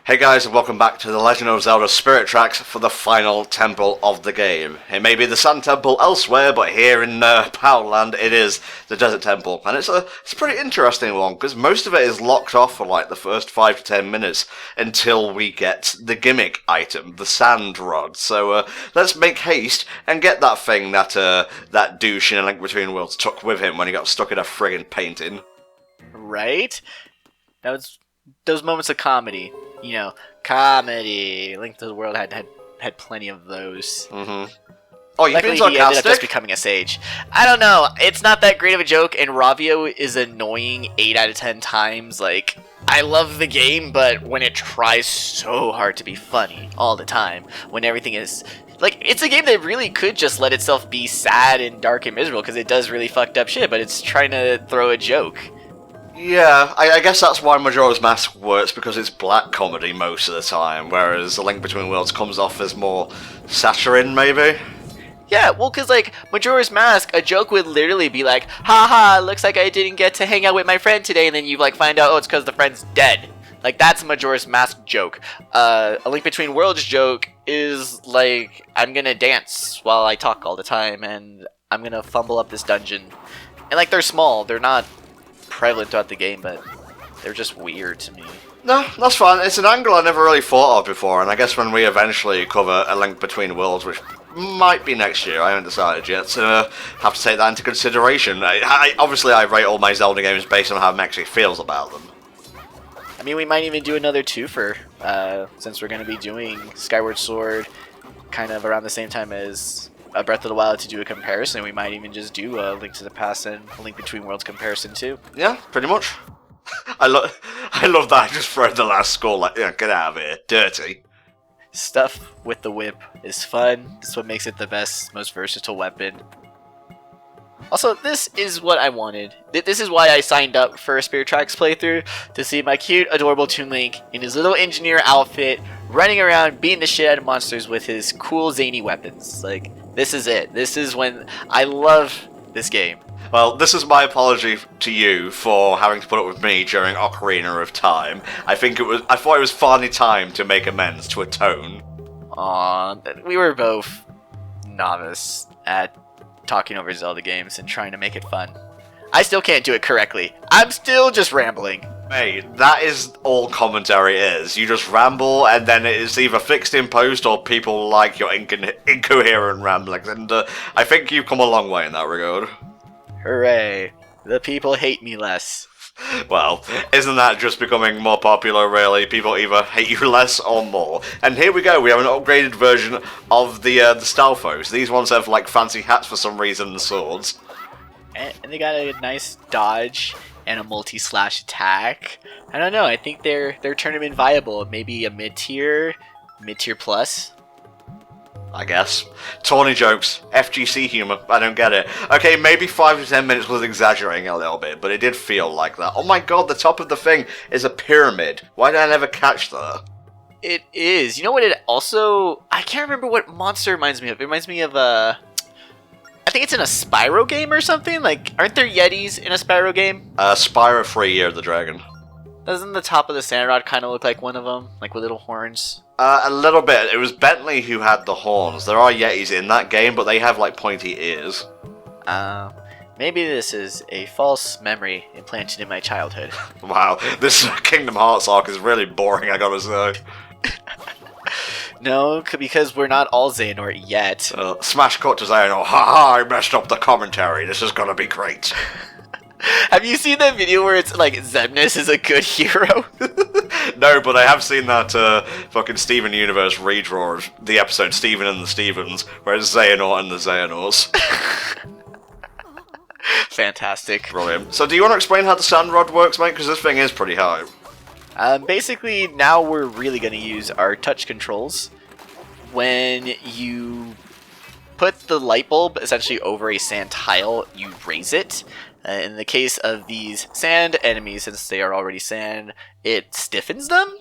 Hey guys, and welcome back to The Legend of Zelda Spirit Tracks for the final temple of the game. It may be the Sun Temple elsewhere, but here in Powerland it is the Desert Temple. And it's a pretty interesting one, because most of it is locked off for like the first 5 to 10 minutes until we get the gimmick item, the Sand Rod. So let's make haste and get that thing that that douche in A Link Between Worlds took with him when he got stuck in a friggin' painting. Right? That was those moments of comedy. You know, comedy. Link to the World had plenty of those. Mm-hmm. Oh, you've been Luckily, he ended up sarcastic? just becoming a sage. I don't know. It's not that great of a joke, and Ravio is annoying 8 out of 10 times. Like, I love the game, but when it tries so hard to be funny all the time, when everything is... Like, it's a game that really could just let itself be sad and dark and miserable, because it does really fucked up shit, but it's trying to throw a joke. Yeah, I guess that's why Majora's Mask works, because it's black comedy most of the time, whereas A Link Between Worlds comes off as more saccharine, maybe? Yeah, well, because, like, Majora's Mask, a joke would literally be like, haha, looks like I didn't get to hang out with my friend today, and then you, like, find out, oh, it's because the friend's dead. Like, that's a Majora's Mask joke. A Link Between Worlds joke is, like, I'm gonna dance while I talk all the time, and I'm gonna fumble up this dungeon. And, like, they're small, they're not prevalent throughout the game, but they're just weird to me. No, that's fine. It's an angle I never really thought of before, and I guess when we eventually cover A Link Between Worlds, which might be next year, I haven't decided yet, so have to take that into consideration. Obviously I rate all my Zelda games based on how Mexi feels about them. I mean, we might even do another twofer, since we're going to be doing Skyward Sword kind of around the same time as Breath of the Wild to do a comparison. We might even just do a Link to the Past and a Link Between Worlds comparison too. Yeah, pretty much. I love that I just threw the last score like, yeah, get out of here, dirty. Stuff with the whip is fun. That's what makes it the best, most versatile weapon. Also, this is what I wanted. This is why I signed up for a Spirit Tracks playthrough, to see my cute, adorable Toon Link in his little engineer outfit, running around beating the shit out of monsters with his cool, zany weapons. Like, this is it. This is when I love this game. Well, this is my apology to you for having to put up with me during Ocarina of Time. I thought it was finally time to make amends, to atone. Aww, we were both novice at talking over Zelda games and trying to make it fun. I still can't do it correctly. I'm still just rambling. Mate, that is all commentary is. You just ramble, and then it is either fixed in post or people like your incoherent ramblings, and I think you've come a long way in that regard. Hooray. The people hate me less. Well, isn't that just becoming more popular, really? People either hate you less or more. And here we go, we have an upgraded version of the Stalfos. These ones have, like, fancy hats for some reason and swords. And they got a nice dodge and a multi-slash attack. I don't know, I think they're tournament viable. Maybe a mid-tier plus. I guess. Tawny jokes, FGC humor, I don't get it. Okay, maybe 5 to 10 minutes was exaggerating a little bit, but it did feel like that. Oh my god, the top of the thing is a pyramid. Why did I never catch that? It is. You know what it also... I can't remember what monster it reminds me of. It reminds me of I think it's in a Spyro game or something? Like, aren't there Yetis in a Spyro game? Spyro 3 Year of the Dragon. Doesn't the top of the sand rod kind of look like one of them? Like with little horns? A little bit. It was Bentley who had the horns. There are Yetis in that game, but they have, like, pointy ears. Maybe this is a false memory implanted in my childhood. Wow, this Kingdom Hearts arc is really boring, I gotta say. No, because we're not all Xehanort yet. Smash cut to Xehanort. Haha, I messed up the commentary. This is gonna be great. Have you seen that video where it's like Xemnas is a good hero? No, but I have seen that fucking Steven Universe redraw of the episode Steven and the Stevens, where it's Xehanort and the Xehanorts. Fantastic. Brilliant. So do you want to explain how the Sand Rod works, mate? Because this thing is pretty high. Basically, now we're really going to use our touch controls. When you put the light bulb essentially over a sand tile, you raise it. In the case of these sand enemies, since they are already sand, it stiffens them.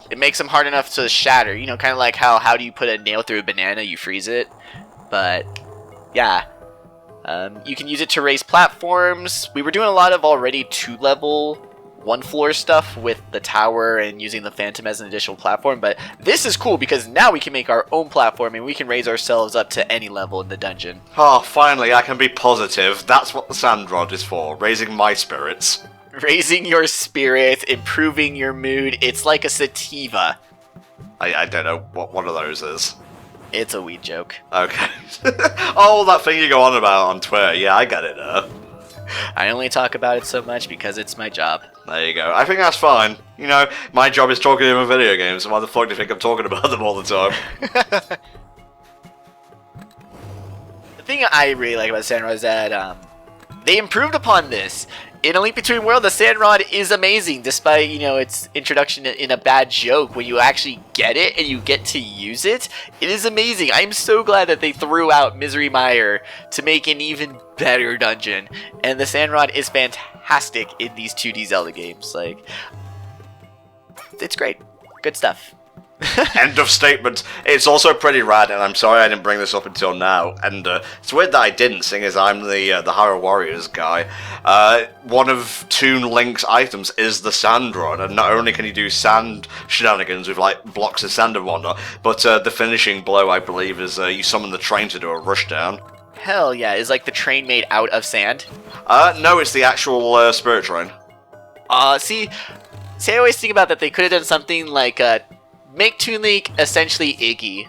It makes them hard enough to shatter. You know, kind of like how do you put a nail through a banana? You freeze it. But, yeah. You can use it to raise platforms. We were doing a lot of already 2-level one floor stuff with the tower and using the Phantom as an additional platform, but this is cool because now we can make our own platform and we can raise ourselves up to any level in the dungeon. Oh, finally, I can be positive. That's what the sand rod is for, raising my spirits. Raising your spirits, improving your mood. It's like a sativa. I don't know what one of those is. It's a weed joke. Okay. Oh, that thing you go on about on Twitter. Yeah, I get it now. I only talk about it so much because it's my job. There you go. I think that's fine. You know, my job is talking about video games, so why the fuck do you think I'm talking about them all the time? The thing I really like about Sand Rod is that they improved upon this. In A Link Between Worlds, the Sand Rod is amazing, despite, you know, its introduction in a bad joke. When you actually get it and you get to use it, it is amazing. I'm so glad that they threw out Misery Mire to make an even better dungeon. And the Sand Rod is fantastic in these 2D Zelda games. Like, it's great. Good stuff. End of statement. It's also pretty rad, and I'm sorry I didn't bring this up until now. And it's weird that I didn't, seeing as I'm the Hyrule Warriors guy. One of Toon Link's items is the sand rod, and not only can you do sand shenanigans with like blocks of sand and whatnot, but the finishing blow, I believe, is you summon the train to do a rushdown. Hell yeah! Is like the train made out of sand? No, it's the actual spirit train. See, I always think about that they could have done something like make Toon Link essentially Iggy.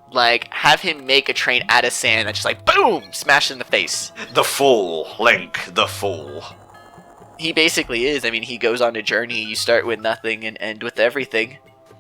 Like, have him make a train out of sand and just like, boom! Smash in the face. The fool. Link, the fool. He basically is. I mean, he goes on a journey. You start with nothing and end with everything.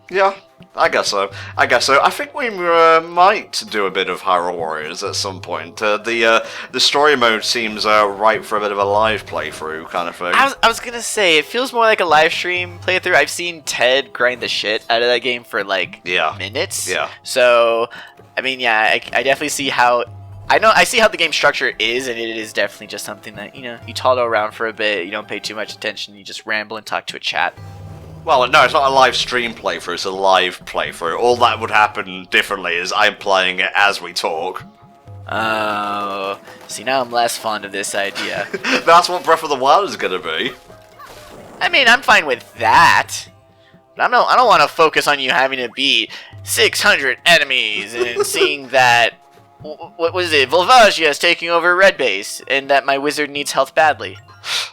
Yeah, I guess so. I think we might do a bit of Hyrule Warriors at some point. The story mode seems ripe for a bit of a live playthrough kind of thing. I was gonna say, it feels more like a live stream playthrough. I've seen Ted grind the shit out of that game for like minutes. Yeah. So, I mean, yeah, I definitely see how. I see how the game structure is, and it is definitely just something that, you know, you toddle around for a bit, you don't pay too much attention, you just ramble and talk to a chat. Well, no, it's not a live stream playthrough, it's a live playthrough. All that would happen differently is I'm playing it as we talk. Oh, see, now I'm less fond of this idea. That's what Breath of the Wild is gonna be. I mean, I'm fine with that. But I don't want to focus on you having to beat 600 enemies and seeing that, what was it, Volvagia is taking over Red Base, and that my wizard needs health badly.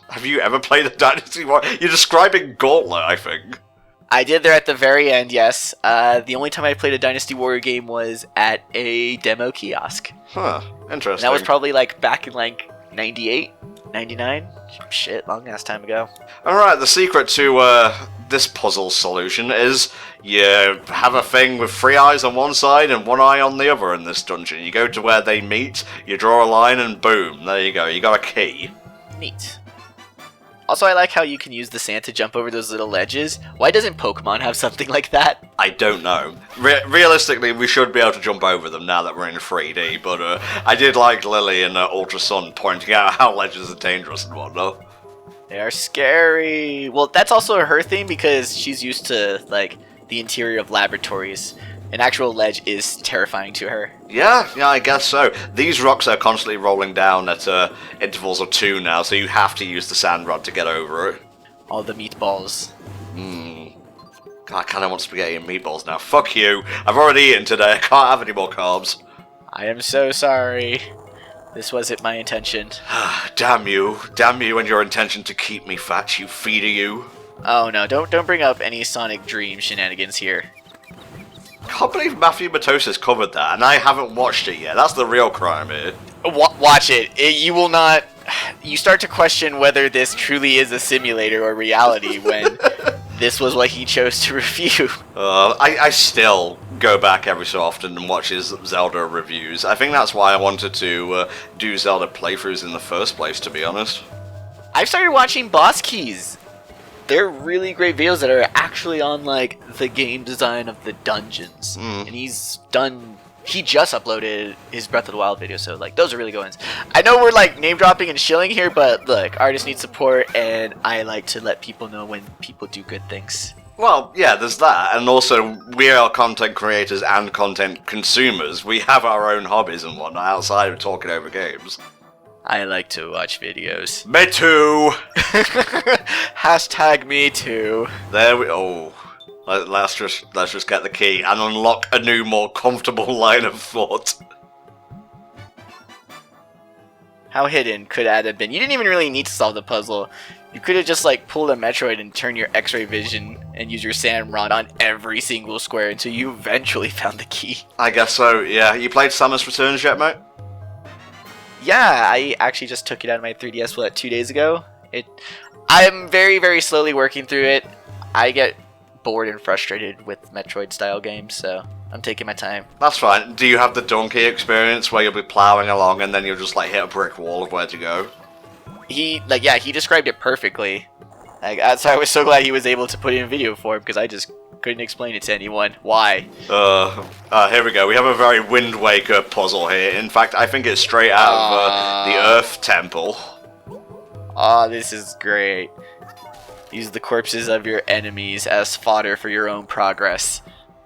Have you ever played a Dynasty War? You're describing Gauntlet, I think. I did there at the very end, yes. The only time I played a Dynasty Warrior game was at a demo kiosk. Huh, interesting. And that was probably like back in like 98, 99? Shit, long ass time ago. Alright, the secret to this puzzle solution is you have a thing with 3 eyes on one side and 1 eye on the other in this dungeon. You go to where they meet, you draw a line, and boom, there you go, you got a key. Neat. Also, I like how you can use the sand to jump over those little ledges. Why doesn't Pokemon have something like that? I don't know. Realistically, we should be able to jump over them now that we're in 3D, but I did like Lily and Ultra Sun pointing out how ledges are dangerous and whatnot. They are scary. Well, that's also her thing because she's used to, like, the interior of laboratories. An actual ledge is terrifying to her. Yeah, I guess so. These rocks are constantly rolling down at intervals of 2 now, so you have to use the sand rod to get over it. All the meatballs. God, I kind of want spaghetti and meatballs now. Fuck you. I've already eaten today. I can't have any more carbs. I am so sorry. This wasn't my intention. Damn you and your intention to keep me fat, you feeder you. Oh no, don't bring up any Sonic Dream shenanigans here. I can't believe Matthew Matosis covered that, and I haven't watched it yet. That's the real crime here. Watch it. You will not... You start to question whether this truly is a simulator or reality when this was what he chose to review. I still go back every so often and watch his Zelda reviews. I think that's why I wanted to do Zelda playthroughs in the first place, to be honest. I've started watching Boss Keys. They're really great videos that are actually on, like, the game design of the dungeons. And he just uploaded his Breath of the Wild video, so, like, those are really good ones. I know we're, like, name-dropping and shilling here, but, look, artists need support, and I like to let people know when people do good things. Well, yeah, there's that, and also, we are content creators and content consumers. We have our own hobbies and whatnot outside of talking over games. I like to watch videos. Me too! Hashtag me too. There we... Oh. Let's just get the key and unlock a new, more comfortable line of thought. How hidden could that have been? You didn't even really need to solve the puzzle. You could have just like pulled a Metroid and turned your X-ray vision and use your sand rod on every single square until you eventually found the key. I guess so, yeah. You played Samus Returns yet, mate? Yeah, I actually just took it out of my 3DS 2 days ago. I'm very, very slowly working through it. I get bored and frustrated with Metroid-style games, so I'm taking my time. That's fine. Do you have the donkey experience where you'll be ploughing along and then you'll just like hit a brick wall of where to go? He described it perfectly. So I was so glad he was able to put it in video form because I just couldn't explain it to anyone. Why? Here we go. We have a very Wind Waker puzzle here. In fact, I think it's straight out of the Earth Temple. Oh, this is great. Use the corpses of your enemies as fodder for your own progress.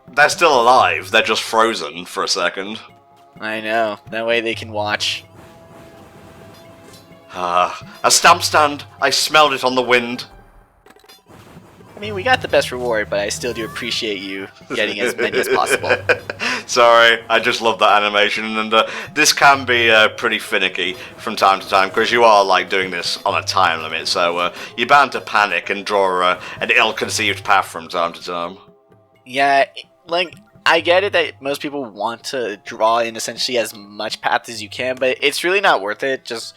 They're still alive. They're just frozen for a second. I know. That way they can watch. A stamp stand. I smelled it on the wind. I mean, we got the best reward, but I still do appreciate you getting as many as possible. Sorry, I just love that animation, and this can be pretty finicky from time to time, because you are like doing this on a time limit, so you're bound to panic and draw an ill-conceived path from time to time. Yeah, like, I get it that most people want to draw in essentially as much path as you can, but it's really not worth it. Just,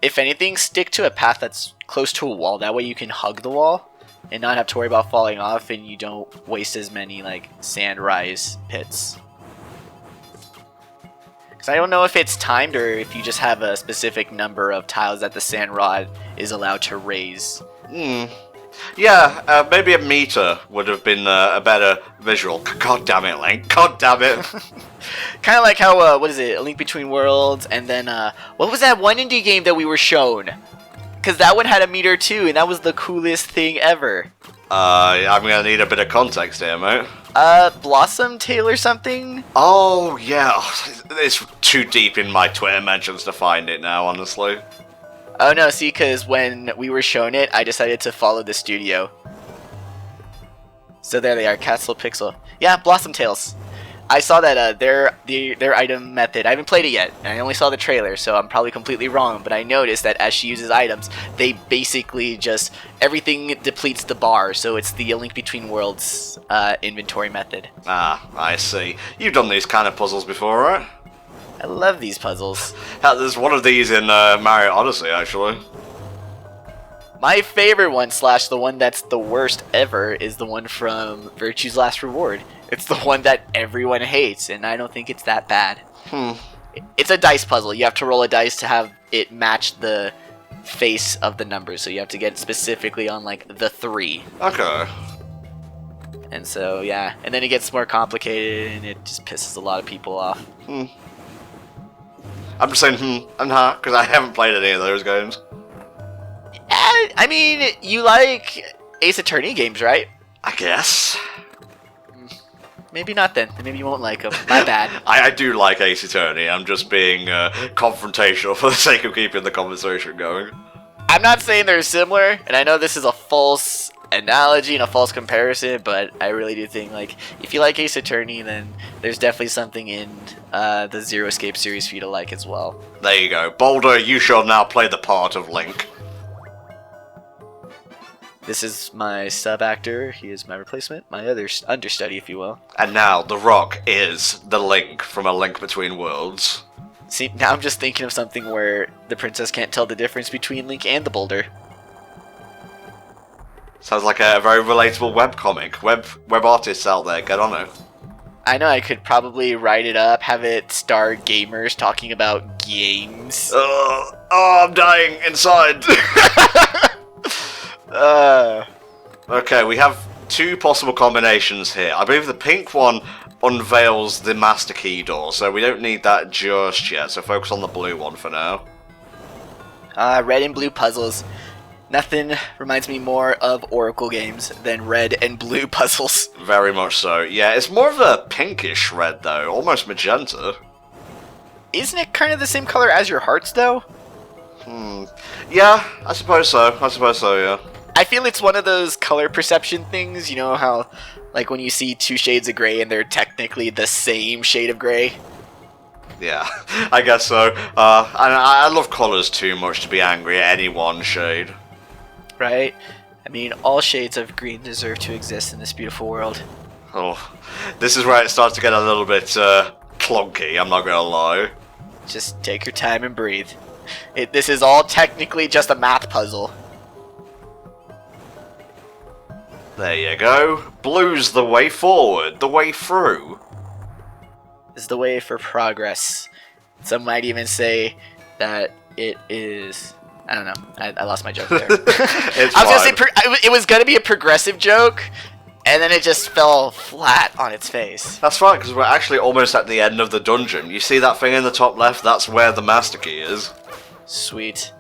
if anything, stick to a path that's close to a wall. That way you can hug the wall and not have to worry about falling off, and you don't waste as many like sand rise pits. Because I don't know if it's timed or if you just have a specific number of tiles that the sand rod is allowed to raise. Yeah, maybe a meter would have been a better visual. God damn it, Link. God damn it. Kind of like how, what is it, A Link Between Worlds, and then, what was that one indie game that we were shown? Because that one had a meter too, and that was the coolest thing ever. I'm gonna need a bit of context here, mate. Blossom Tail or something? Oh, yeah. It's too deep in my Twitter mentions to find it now, honestly. Oh no, see, because when we were shown it, I decided to follow the studio. So there they are, Castle Pixel. Yeah, Blossom Tails. I saw that their item method. I haven't played it yet, and I only saw the trailer, so I'm probably completely wrong. But I noticed that as she uses items, they basically just everything depletes the bar. So it's the A Link Between Worlds inventory method. Ah, I see. You've done these kind of puzzles before, right? I love these puzzles. Hell, there's one of these in Mario Odyssey, actually. My favorite one, / the one that's the worst ever, is the one from Virtue's Last Reward. It's the one that everyone hates, and I don't think it's that bad. It's a dice puzzle. You have to roll a dice to have it match the face of the numbers, so you have to get it specifically on, like, the 3. Okay. And so, yeah. And then it gets more complicated, and it just pisses a lot of people off. I'm just saying and because I haven't played any of those games. I mean, you like Ace Attorney games, right? I guess. Maybe not then. Maybe you won't like them. My bad. I do like Ace Attorney. I'm just being confrontational for the sake of keeping the conversation going. I'm not saying they're similar, and I know this is a false analogy and a false comparison, but I really do think, like, if you like Ace Attorney, then there's definitely something in the Zero Escape series for you to like as well. There you go. Boulder, you shall now play the part of Link. This is my sub-actor. He is my replacement. My other understudy, if you will. And now, The Rock is the Link from A Link Between Worlds. See, now I'm just thinking of something where the princess can't tell the difference between Link and the boulder. Sounds like a very relatable webcomic. Web artists out there, get on it. I know, I could probably write it up, have it star gamers talking about games. Oh, I'm dying inside. Okay, we have 2 possible combinations here. I believe the pink one unveils the master key door, so we don't need that just yet, so focus on the blue one for now. Red and blue puzzles. Nothing reminds me more of Oracle games than red and blue puzzles. Very much so. Yeah, it's more of a pinkish red, though. Almost magenta. Isn't it kind of the same color as your hearts, though? Yeah, I suppose so. Yeah. I feel it's one of those color perception things, you know how, like, when you see two shades of gray and they're technically the same shade of gray? Yeah, I guess so. I love colours too much to be angry at any one shade. Right? I mean, all shades of green deserve to exist in this beautiful world. Oh, this is where it starts to get a little bit clunky, I'm not gonna lie. Just take your time and breathe. This is all technically just a math puzzle. There you go. Blue's the way forward, the way through. Is the way for progress. Some might even say that it is... I don't know. I lost my joke there. It's I was fine. gonna say it was gonna be a progressive joke, and then it just fell flat on its face. That's fine, because we're actually almost at the end of the dungeon. You see that thing in the top left? That's where the master key is. Sweet.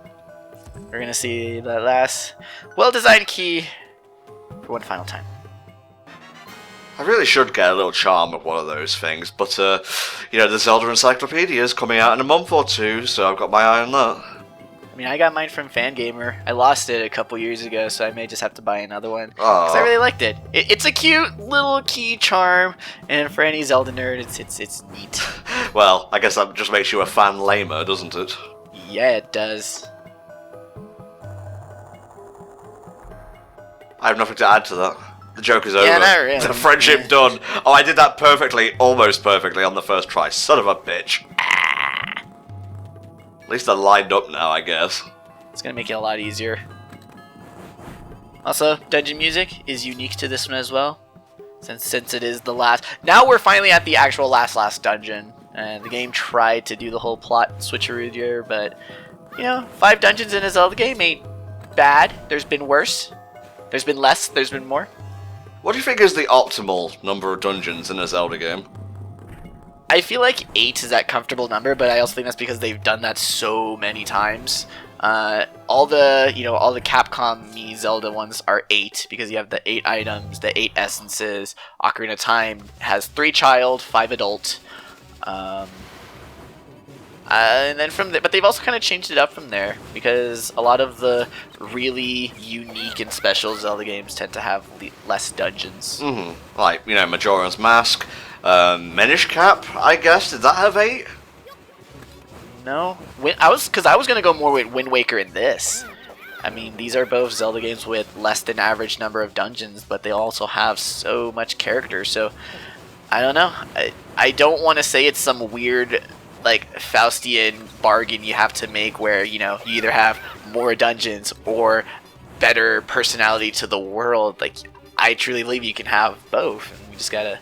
We're gonna see that last well-designed key for one final time. I really should get a little charm of one of those things, but, you know, the Zelda Encyclopedia is coming out in a month or two, so I've got my eye on that. I mean, I got mine from Fangamer. I lost it a couple years ago, so I may just have to buy another one. Because I really liked it. It's a cute little key charm, and for any Zelda nerd, it's neat. Well, I guess that just makes you a fan lamer, doesn't it? Yeah, it does. I have nothing to add to that. The joke is over. Yeah, not really. The friendship done. Oh, I did that perfectly, almost perfectly on the first try. Son of a bitch. At least they're lined up now, I guess. It's gonna make it a lot easier. Also, dungeon music is unique to this one as well, since it is the last. Now we're finally at the actual last dungeon, and the game tried to do the whole plot switcheroo here, but you know, 5 dungeons in a Zelda game ain't bad. There's been worse. There's been less. There's been more. What do you think is the optimal number of dungeons in a Zelda game? I feel like 8 is that comfortable number, but I also think that's because they've done that so many times. All the Capcom Zelda ones are 8 because you have the 8 items, the 8 essences. Ocarina of Time has 3 child, 5 adult, and then but they've also kind of changed it up from there because a lot of the really unique and special Zelda games tend to have less dungeons. Like, you know, Majora's Mask. Minish Cap, I guess. Did that have 8? No, I was gonna go more with Wind Waker in this. I mean, these are both Zelda games with less than average number of dungeons, but they also have so much character. So I don't know. I don't want to say it's some weird like Faustian bargain you have to make where you know you either have more dungeons or better personality to the world. Like I truly believe you can have both. And we just gotta.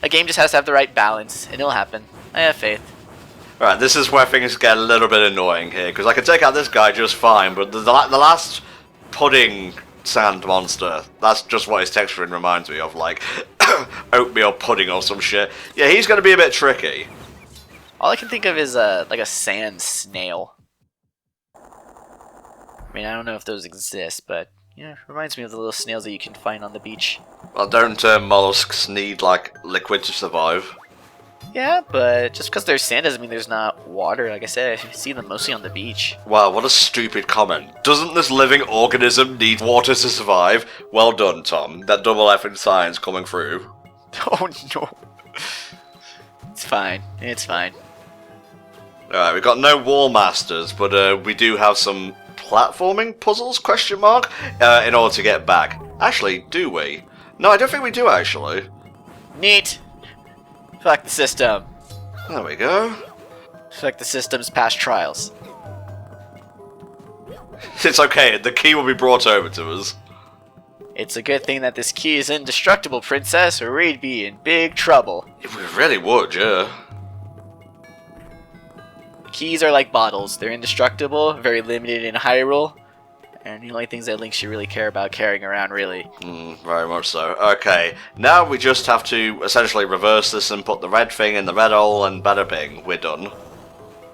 A game just has to have the right balance, and it'll happen. I have faith. Right, this is where things get a little bit annoying here, because I can take out this guy just fine, but the last pudding sand monster, that's just what his texturing reminds me of, like oatmeal pudding or some shit. Yeah, he's going to be a bit tricky. All I can think of is like a sand snail. I mean, I don't know if those exist, but yeah, reminds me of the little snails that you can find on the beach. Well, don't mollusks need, like, liquid to survive? Yeah, but just because there's sand doesn't mean there's not water. Like I said, I see them mostly on the beach. Wow, what a stupid comment. Doesn't this living organism need water to survive? Well done, Tom. That double F in science coming through. Oh no. It's fine. It's fine. Alright, we've got no Wall Masters, but we do have some platforming puzzles, question mark, in order to get back. Actually, do we? No, I don't think we do, actually. Neat. Fuck the system. There we go. Fuck the system's past trials. It's okay, the key will be brought over to us. It's a good thing that this key is indestructible, princess, or we'd be in big trouble. We really would, yeah. Keys are like bottles. They're indestructible, very limited in Hyrule, and the only things that Link should really care about carrying around, really. Very much so. Okay, now we just have to essentially reverse this and put the red thing in the red hole, and bada bing, we're done.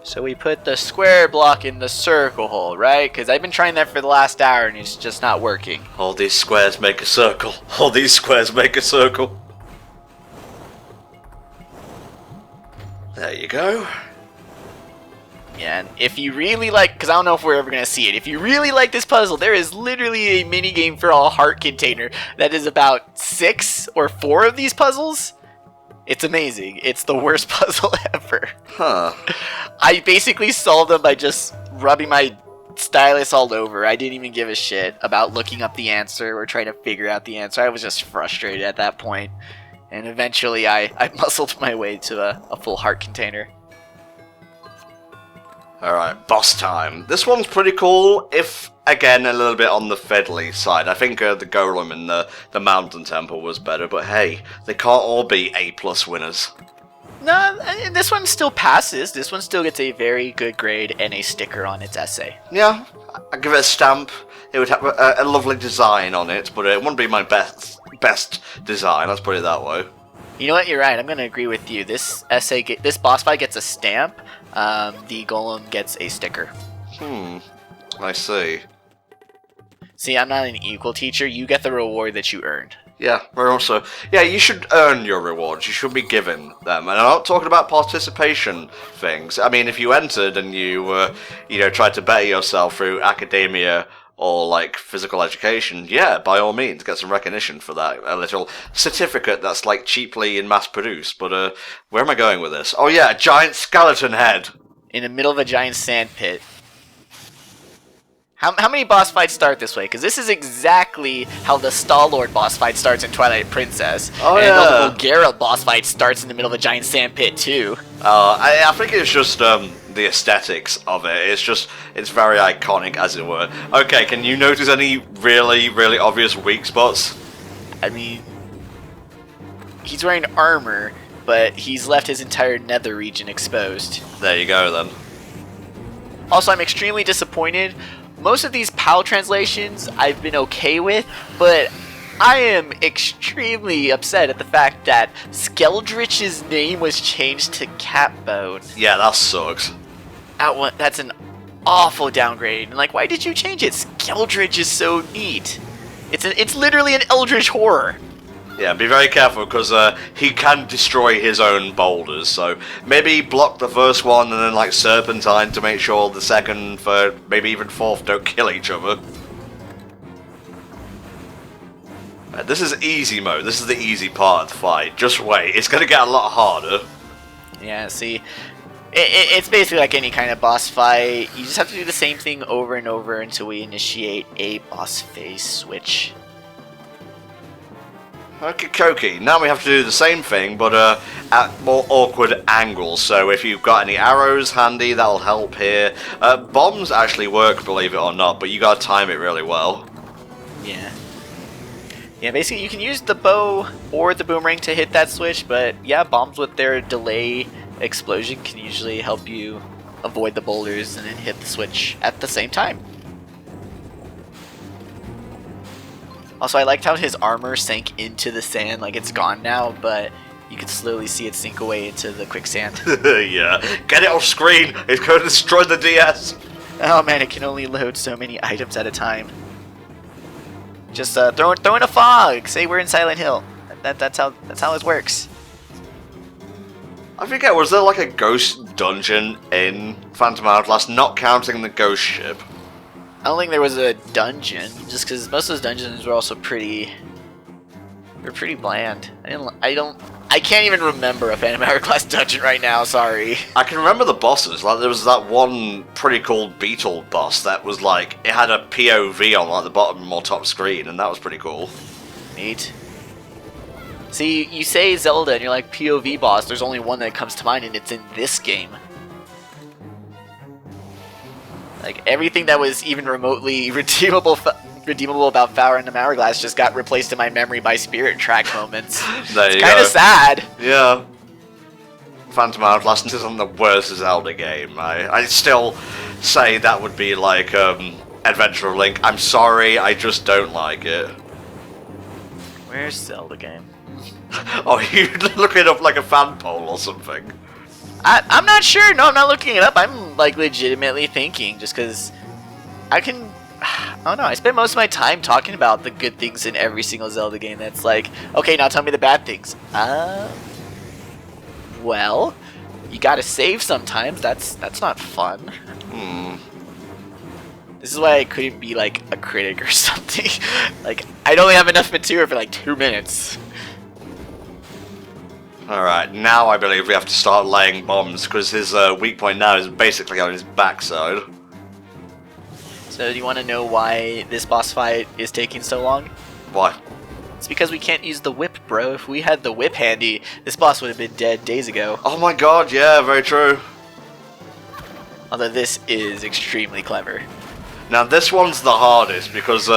So we put the square block in the circle hole, right? Because I've been trying that for the last hour, and it's just not working. All these squares make a circle. All these squares make a circle. There you go. Yeah, and if you really like, because I don't know if we're ever going to see it, if you really like this puzzle, there is literally a mini game for a heart container that is about 6 or 4 of these puzzles. It's amazing. It's the worst puzzle ever. Huh. I basically solved them by just rubbing my stylus all over. I didn't even give a shit about looking up the answer or trying to figure out the answer. I was just frustrated at that point. And eventually I muscled my way to a full heart container. Alright, boss time. This one's pretty cool, if, again, a little bit on the fiddly side. I think the Golem in the Mountain Temple was better, but hey, they can't all be A+ winners. No, this one still passes. This one still gets a very good grade and a sticker on its essay. Yeah, I'd give it a stamp. It would have a lovely design on it, but it wouldn't be my best design, let's put it that way. You know what, you're right, I'm going to agree with you. This boss fight gets a stamp, the Golem gets a sticker. I see. See, I'm not an equal teacher, you get the reward that you earned. Yeah, we're also... Yeah, you should earn your rewards, you should be given them. And I'm not talking about participation things. I mean, if you entered and you, tried to better yourself through academia or, like, physical education, yeah, by all means, get some recognition for that. A little certificate that's, like, cheaply and mass-produced. But, where am I going with this? Oh, yeah, a giant skeleton head! In the middle of a giant sand pit. How many boss fights start this way? Because this is exactly how the Star-Lord boss fight starts in Twilight Princess. Oh, and yeah. the Vulgara boss fight starts in the middle of a giant sand pit, too. I think it's just, the aesthetics of it. It's very iconic, as it were. Okay, can you notice any really, really obvious weak spots? I mean, he's wearing armor, but he's left his entire nether region exposed. There you go, then. Also, I'm extremely disappointed. Most of these PAL translations I've been okay with, but I am extremely upset at the fact that Skeldrich's name was changed to Capbone. Yeah, that sucks. That's an awful downgrade. And like, why did you change it? Skeldrich is so neat. It's literally an eldritch horror. Yeah, be very careful, because he can destroy his own boulders, so maybe block the first one and then, like, Serpentine to make sure the second, third, maybe even fourth don't kill each other. This is easy mode, this is the easy part of the fight. Just wait, it's going to get a lot harder. Yeah, see, it's basically like any kind of boss fight. You just have to do the same thing over and over until we initiate a boss phase switch. Okay, Koki. Now we have to do the same thing, but at more awkward angles. So if you've got any arrows handy, that'll help here. Bombs actually work, believe it or not, but you gotta time it really well. Yeah. Yeah, basically you can use the bow or the boomerang to hit that switch, but yeah, bombs with their delay explosion can usually help you avoid the boulders and then hit the switch at the same time. Also, I liked how his armor sank into the sand, like it's gone now, but you can slowly see it sink away into the quicksand. Yeah, get it off screen! It's going to destroy the DS! Oh man, it can only load so many items at a time. Just throw in a fog! Say we're in Silent Hill. That's how this works. I forget, was there like a ghost dungeon in Phantom Hourglass, not counting the ghost ship? I don't think there was a dungeon, just because most of those dungeons were also pretty bland. I can't even remember a Phantom Hourglass dungeon right now, sorry. I can remember the bosses, like there was that one pretty cool beetle boss that was like, it had a POV on like the bottom or top screen, and that was pretty cool. Neat. See, you say Zelda and you're like, POV boss, there's only one that comes to mind and it's in this game. Like, everything that was even remotely redeemable about Phantom Hourglass just got replaced in my memory by Spirit Track moments. It's kind of sad. Yeah. Phantom Hourglass isn't the worst Zelda game. I still say that would be like Adventure of Link. I'm sorry, I just don't like it. Where's Zelda game? Oh, you look it up like a fan poll or something. I'm not sure. No, I'm not looking it up. I'm like legitimately thinking, just because I don't know. I spend most of my time talking about the good things in every single Zelda game. That's like, okay, now tell me the bad things. Well, You gotta save sometimes. That's not fun. This is why I couldn't be like a critic or something. Like, I'd only have enough material for like 2 minutes. Alright, now I believe we have to start laying bombs, because his weak point now is basically on his backside. So do you want to know why this boss fight is taking so long? Why? It's because we can't use the whip, bro. If we had the whip handy, this boss would have been dead days ago. Oh my god, yeah, very true. Although this is extremely clever. Now this one's the hardest, because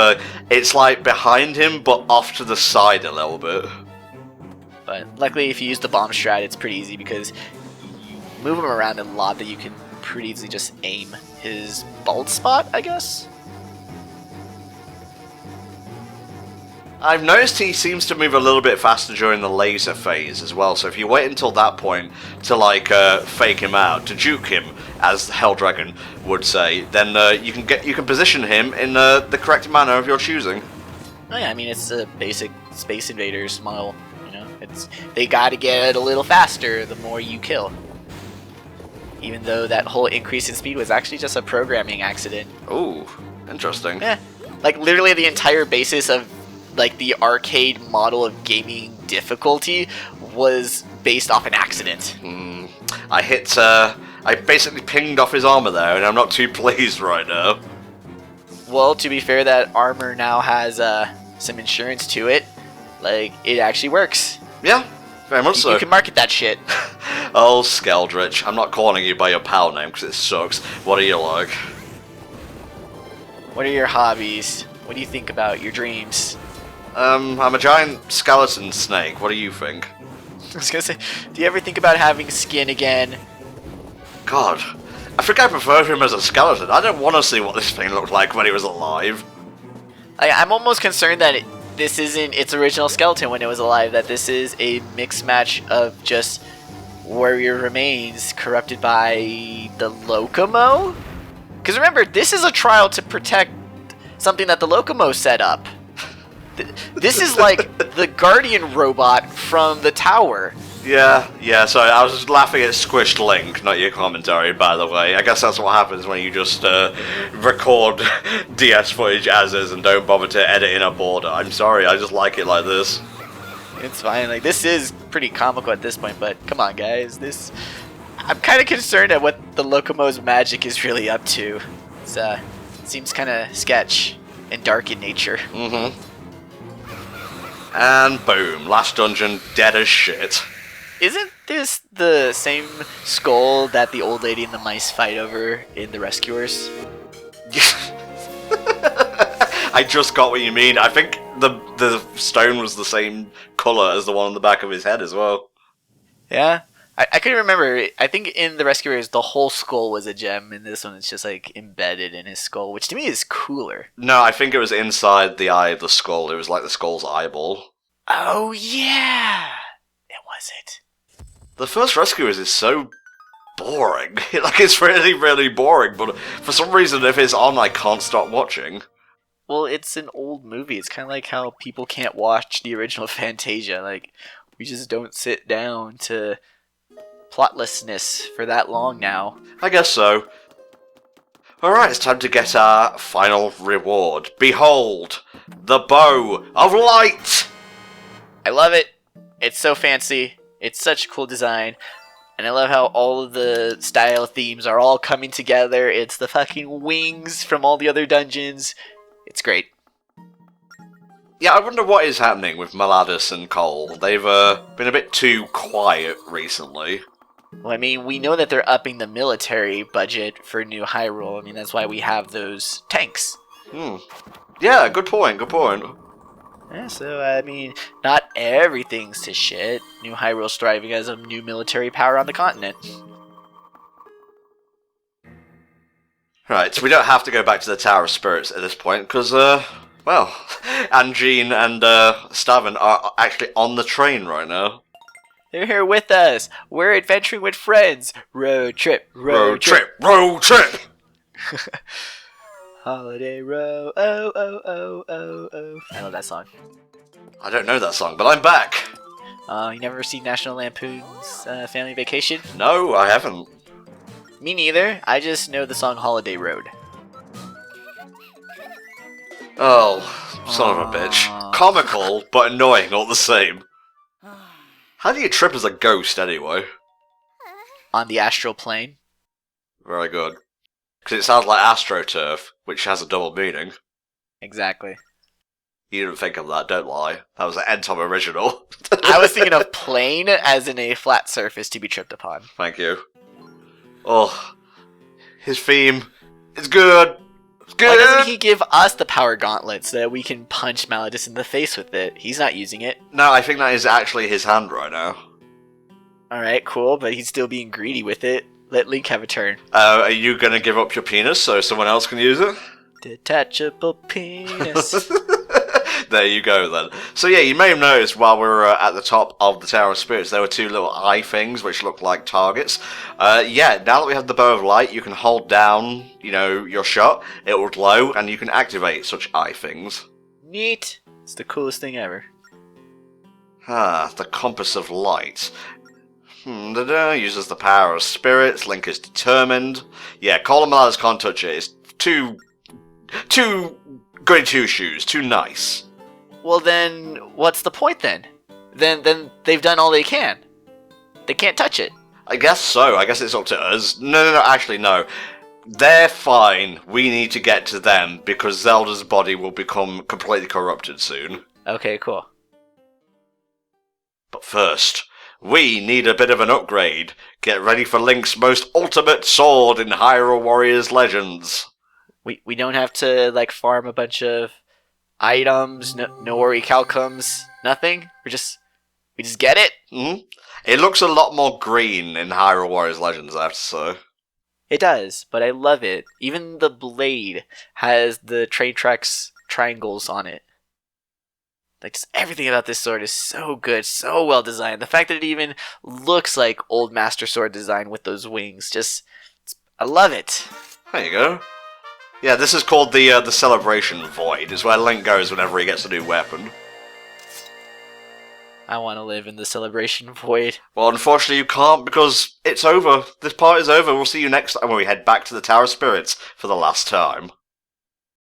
it's like behind him, but off to the side a little bit. But luckily, if you use the bomb strat, it's pretty easy because you move him around a lot that you can pretty easily just aim his bald spot, I guess? I've noticed he seems to move a little bit faster during the laser phase as well, so if you wait until that point to like fake him out, to juke him, as the Hell Dragon would say, then you can position him in the correct manner of your choosing. Oh yeah, I mean it's a basic Space Invaders model. They gotta get a little faster the more you kill. Even though that whole increase in speed was actually just a programming accident. Ooh, interesting. Yeah, like literally the entire basis of like the arcade model of gaming difficulty was based off an accident. I basically pinged off his armor there, and I'm not too pleased right now. Well, to be fair, that armor now has some insurance to it. Like, it actually works. Yeah, very much so. You can market that shit. Oh, Skeldrich, I'm not calling you by your pal name because it sucks. What are you like? What are your hobbies? What do you think about your dreams? I'm a giant skeleton snake. What do you think? I was gonna say, do you ever think about having skin again? God, I think I prefer him as a skeleton. I don't want to see what this thing looked like when he was alive. I'm almost concerned that this isn't its original skeleton when it was alive, that this is a mixed match of just warrior remains corrupted by the Locomo? Because remember, this is a trial to protect something that the Locomo set up. This is like the Guardian robot from the tower. Yeah, sorry, I was just laughing at Squished Link, not your commentary, by the way. I guess that's what happens when you just record DS footage as is and don't bother to edit in a border. I'm sorry, I just like it like this. It's fine, like, this is pretty comical at this point, but come on, guys, I'm kind of concerned at what the Locomo's magic is really up to. It seems kind of sketch and dark in nature. Mm-hmm. And boom, last dungeon, dead as shit. Isn't this the same skull that the old lady and the mice fight over in The Rescuers? I just got what you mean. I think the stone was the same colour as the one on the back of his head as well. Yeah? I couldn't remember. I think in The Rescuers, the whole skull was a gem, and this one is just like embedded in his skull, which to me is cooler. No, I think it was inside the eye of the skull. It was like the skull's eyeball. Oh, yeah! It was it. The first Rescuers is so boring. Like, it's really, really boring, but for some reason, if it's on, I can't stop watching. Well, it's an old movie. It's kind of like how people can't watch the original Fantasia. Like, we just don't sit down to plotlessness for that long now. I guess so. Alright, it's time to get our final reward. Behold, the Bow of Light! I love it. It's so fancy. It's such a cool design. And I love how all of the style themes are all coming together. It's the fucking wings from all the other dungeons. It's great. Yeah, I wonder what is happening with Maladus and Cole. They've been a bit too quiet recently. Well, I mean, we know that they're upping the military budget for New Hyrule. I mean, that's why we have those tanks. Yeah, good point, good point. Yeah, so, I mean, not everything's to shit. New Hyrule's thriving as a new military power on the continent. Right, so we don't have to go back to the Tower of Spirits at this point, because, well, Angine and Stavin are actually on the train right now. They're here with us. We're adventuring with friends. Road trip, road trip. Road trip! Holiday row, oh, oh, oh, oh, oh. I love that song. I don't know that song, but I'm back. You never seen National Lampoon's Family Vacation? No, I haven't. Me neither. I just know the song Holiday Road. Oh, son of a bitch. Comical, but annoying all the same. How do you trip as a ghost, anyway? On the astral plane. Very good. Because it sounds like AstroTurf, which has a double meaning. Exactly. You didn't think of that, don't lie. That was an Entom original. I was thinking of plane as in a flat surface to be tripped upon. Thank you. Oh, his theme is good. It's good. Why doesn't he give us the power gauntlet so that we can punch Maladus in the face with it? He's not using it. No, I think that is actually his hand right now. Alright, cool, but he's still being greedy with it. Let Link have a turn. Are you gonna give up your penis so someone else can use it? Detachable penis. There you go then. So yeah, you may have noticed while we were at the top of the Tower of Spirits, there were two little eye things which look like targets. Yeah, now that we have the Bow of Light, you can hold down, your shot, it will glow, and you can activate such eye things. Neat. It's the coolest thing ever. The Compass of Light. Uses the power of spirits, Link is determined. Yeah, Colin Maladus can't touch it, it's too goody two-shoes, too nice. Well then, what's the point then? Then they've done all they can. They can't touch it. I guess so. I guess it's up to us. No, actually, no. They're fine. We need to get to them because Zelda's body will become completely corrupted soon. Okay, cool. But first, we need a bit of an upgrade. Get ready for Link's most ultimate sword in Hyrule Warriors Legends. We don't have to, farm a bunch of items, no orichalcums, nothing? We just get it? Mm-hmm. It looks a lot more green in Hyrule Warriors Legends, I have to say. It does, but I love it. Even the blade has the train tracks triangles on it. Just everything about this sword is so good, so well designed. The fact that it even looks like old Master Sword design with those wings, I love it. There you go. Yeah, this is called the Celebration Void. It's where Link goes whenever he gets a new weapon. I want to live in the Celebration Void. Well, unfortunately you can't because it's over. This part is over. We'll see you next time when we head back to the Tower of Spirits for the last time.